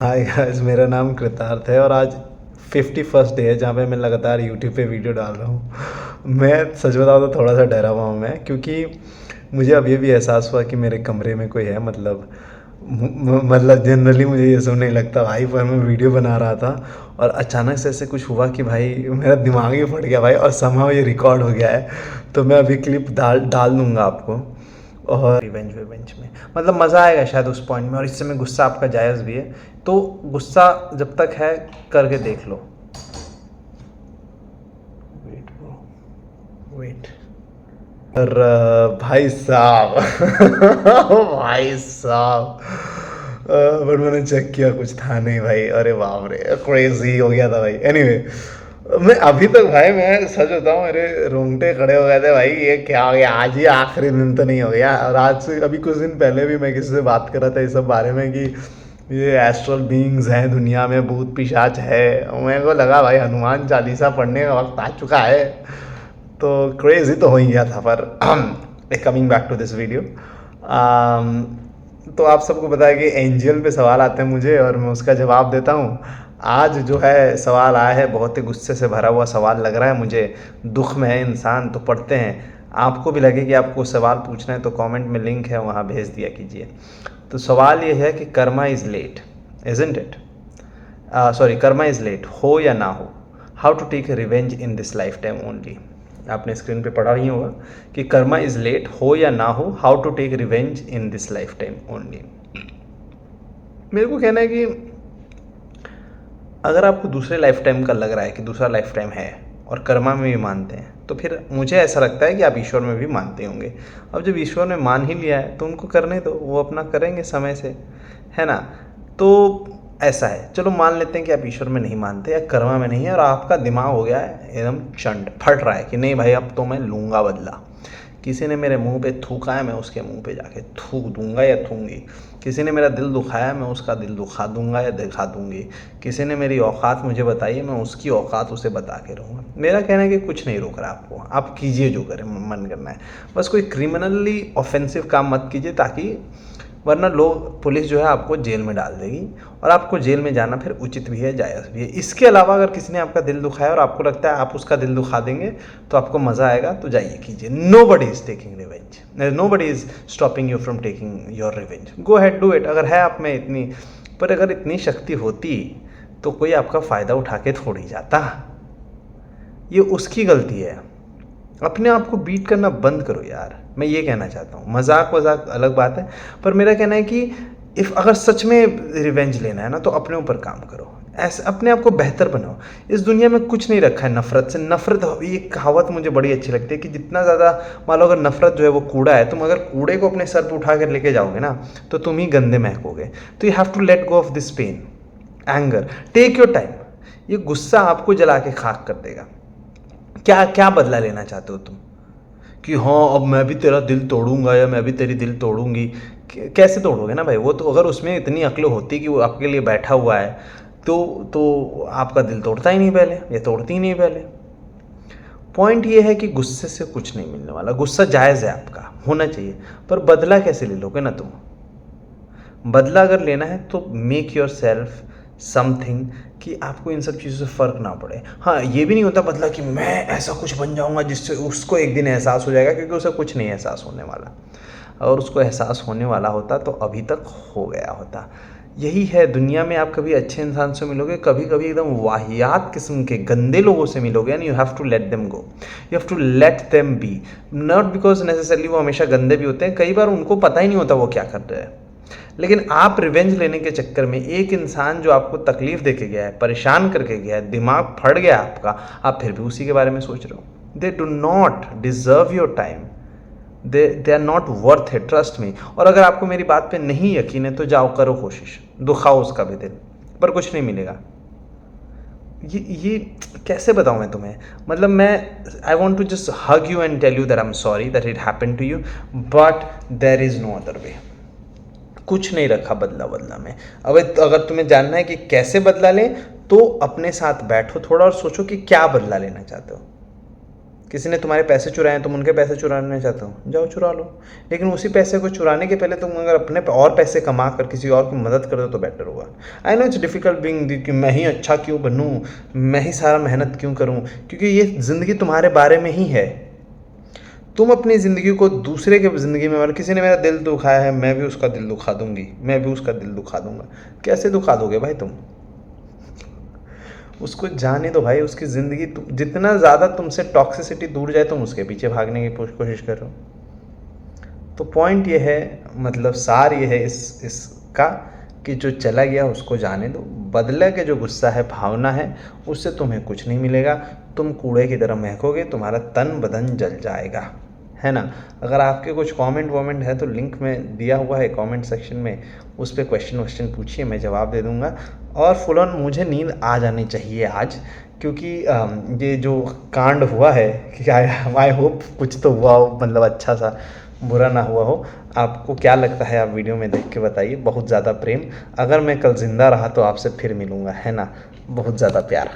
Hi guys, मेरा नाम कृतार्थ है और आज 51st डे है जहाँ पे मैं लगातार यूट्यूब पे वीडियो डाल रहा हूँ। मैं सच बताऊँ तो थोड़ा सा डरा हुआ हूँ मैं, क्योंकि मुझे अभी भी एहसास हुआ कि मेरे कमरे में कोई है। मतलब जनरली मुझे ये सब नहीं लगता भाई, पर मैं वीडियो बना रहा था और अचानक से ऐसे कुछ हुआ कि भाई मेरा दिमाग ही फट गया भाई, और समहाउ ये रिकॉर्ड हो गया है। तो मैं अभी क्लिप डाल डाल दूँगा आपको। और रिवेंज विवेंज में मतलब मज़ा आएगा शायद उस पॉइंट में, और इस समय गुस्सा आपका जायज़ भी है। तो गुस्सा जब तक है करके देख लो। Wait bro, wait. और भाई साहब भाई साहब, बट मैंने चेक किया, कुछ था नहीं भाई। अरे बाप रे, क्रेजी हो गया था भाई। एनीवे, मैं अभी तक भाई, मैं सच बताऊं, मेरे रोंगटे खड़े हो गए थे भाई। ये क्या हो गया, आज ही आखिरी दिन तो नहीं हो गया? और आज से अभी कुछ दिन पहले भी मैं किसी से बात कर रहा था इस सब बारे में कि ये एस्ट्रल बीइंग्स हैं दुनिया में, भूत पिशाच है। मेरे को लगा भाई हनुमान चालीसा पढ़ने का वक्त आ चुका है। तो क्रेजी तो हो ही गया था। पर coming back to this video, तो आप सबको पता है कि एंजल पे सवाल आते हैं मुझे और मैं उसका जवाब देता हूँ। आज जो है सवाल आया है, बहुत ही गुस्से से भरा हुआ सवाल लग रहा है मुझे। दुख में है इंसान तो पढ़ते हैं। आपको भी लगे कि आपको सवाल पूछना है तो कमेंट में लिंक है, वहाँ भेज दिया कीजिए। तो सवाल ये है कि karma is late, isn't it? Sorry, karma is late, हो या ना हो, how to take revenge in this lifetime only. आपने स्क्रीन पे पढ़ा ही होगा कि कर्मा इज़ लेट, हो या ना हो, how to take revenge in this lifetime only. मेरे को कहना है कि अगर आपको दूसरे लाइफ टाइम का लग रहा है कि दूसरा लाइफ टाइम है और कर्मा में भी मानते हैं, तो फिर मुझे ऐसा लगता है कि आप ईश्वर में भी मानते होंगे। अब जब ईश्वर ने मान ही लिया है तो उनको करने दो, वो अपना करेंगे समय से, है ना? तो ऐसा है, चलो मान लेते हैं कि आप ईश्वर में नहीं मानते या कर्मा में नहीं है, और आपका दिमाग हो गया है एकदम चंड, फट रहा है कि नहीं भाई अब तो मैं लूँगा बदला। किसी ने मेरे मुंह पे थूका है, मैं उसके मुंह पे जाके थूक दूंगा या थूंगी। किसी ने मेरा दिल दुखाया, मैं उसका दिल दुखा दूंगा या दिखा दूंगी। किसी ने मेरी औकात मुझे बताई है, मैं उसकी औकात उसे बता के रहूँगा। मेरा कहना है कि कुछ नहीं रोक रहा आपको, आप कीजिए जो करें मन करना है। बस कोई क्रिमिनली ऑफेंसिव काम मत कीजिए, ताकि वरना लोग, पुलिस जो है आपको जेल में डाल देगी, और आपको जेल में जाना फिर उचित भी है, जायज़ भी है। इसके अलावा अगर किसी ने आपका दिल दुखाया और आपको लगता है आप उसका दिल दुखा देंगे तो आपको मज़ा आएगा, तो जाइए कीजिए। Nobody is taking revenge, nobody is stopping you from taking your revenge. Go ahead, do it. अगर है आप में इतनी, पर अगर इतनी शक्ति होती तो कोई आपका फ़ायदा उठा के थोड़ी जाता। ये उसकी गलती है। अपने आप को बीट करना बंद करो यार, मैं ये कहना चाहता हूँ। मजाक वजाक अलग बात है, पर मेरा कहना है कि इफ़ अगर सच में रिवेंज लेना है ना, तो अपने ऊपर काम करो, ऐसे अपने आप को बेहतर बनाओ। इस दुनिया में कुछ नहीं रखा है नफ़रत से। नफ़रत, ये कहावत मुझे बड़ी अच्छी लगती है कि जितना ज़्यादा, मान लो अगर नफ़रत जो है वो कूड़ा है, तुम अगर कूड़े को अपने सर पर उठा कर लेके जाओगे ना, तो तुम ही गंदे महकोगे। तो you have to let go of this pain, anger, take your time. ये गुस्सा आपको जला के खाक कर देगा। क्या क्या बदला लेना चाहते हो तुम कि हाँ अब मैं भी तेरा दिल तोड़ूंगा या मैं भी तेरी दिल तोड़ूंगी? कैसे तोड़ोगे ना भाई? वो तो अगर उसमें इतनी अक्ल होती कि वो आपके लिए बैठा हुआ है, तो आपका दिल तोड़ता ही नहीं पहले, या तोड़ती ही नहीं पहले। पॉइंट ये है कि गुस्से से कुछ नहीं मिलने वाला। गुस्सा जायज़ है, आपका होना चाहिए, पर बदला कैसे ले लोगे ना तुम? बदला अगर लेना है तो मेक योर सेल्फ समथिंग, कि आपको इन सब चीज़ों से फ़र्क ना पड़े। हाँ, ये भी नहीं होता बदला कि मैं ऐसा कुछ बन जाऊंगा जिससे उसको एक दिन एहसास हो जाएगा, क्योंकि उसे कुछ नहीं एहसास होने वाला। अगर उसको एहसास होने वाला होता तो अभी तक हो गया होता। यही है दुनिया में, आप कभी अच्छे इंसान से मिलोगे, कभी कभी एकदम वाहियात किस्म के गंदे लोगों से मिलोगे, and you have to let them go, you have to let them be. Not because necessarily वो हमेशा गंदे भी होते हैं, कई बार उनको पता ही नहीं होता वो क्या कर रहे हैं। लेकिन आप रिवेंज लेने के चक्कर में, एक इंसान जो आपको तकलीफ दे के गया है, परेशान करके गया है, दिमाग फट गया आपका, आप फिर भी उसी के बारे में सोच रहे हो। They do not deserve your time, they are not worth it, trust me. और अगर आपको मेरी बात पे नहीं यकीन है तो जाओ करो कोशिश, दुखाओ उसका भी दिल, पर कुछ नहीं मिलेगा। ये कैसे बताऊँ मैं तुम्हें? मतलब मैं, I want to just hug you and tell you that I am sorry that it happened to you, but there is no other way. कुछ नहीं रखा बदला बदला में। अब अगर तुम्हें जानना है कि कैसे बदला लें, तो अपने साथ बैठो थोड़ा और सोचो कि क्या बदला लेना चाहते हो। किसी ने तुम्हारे पैसे चुराए हैं, तुम उनके पैसे चुराना चाहते हो, जाओ चुरा लो। लेकिन उसी पैसे को चुराने के पहले तुम अगर अपने और पैसे कमा कर किसी और की मदद कर दो तो बेटर होगा। I know it's difficult being कि मैं ही अच्छा क्यों बनूँ, मैं ही सारा मेहनत क्यों करूँ, क्योंकि ये ज़िंदगी तुम्हारे बारे में ही है। तुम अपनी ज़िंदगी को दूसरे के ज़िंदगी में, मतलब किसी ने मेरा दिल दुखाया है, मैं भी उसका दिल दुखा दूंगी, मैं भी उसका दिल दुखा दूंगा। कैसे दुखा दोगे भाई तुम? उसको जाने दो भाई, उसकी ज़िंदगी, जितना ज़्यादा तुमसे टॉक्सिसिटी दूर जाए तुम उसके पीछे भागने की कोशिश करो। तो पॉइंट ये है, मतलब सार ये है इसका कि जो चला गया उसको जाने दो। बदले के जो गुस्सा है, भावना है, उससे तुम्हें कुछ नहीं मिलेगा। तुम कूड़े की तरह महकोगे, तुम्हारा तन बदन जल जाएगा, है ना। अगर आपके कुछ कमेंट वमेंट है तो लिंक में दिया हुआ है कमेंट सेक्शन में, उस पर क्वेश्चन पूछिए, मैं जवाब दे दूँगा। और फुल ऑन मुझे नींद आ जानी चाहिए आज, क्योंकि ये जो कांड हुआ है कि आई होप कुछ तो हुआ हो, मतलब अच्छा सा, बुरा ना हुआ हो। आपको क्या लगता है, आप वीडियो में देख के बताइए। बहुत ज़्यादा प्रेम। अगर मैं कल ज़िंदा रहा तो आपसे फिर मिलूँगा, है ना। बहुत ज़्यादा प्यार।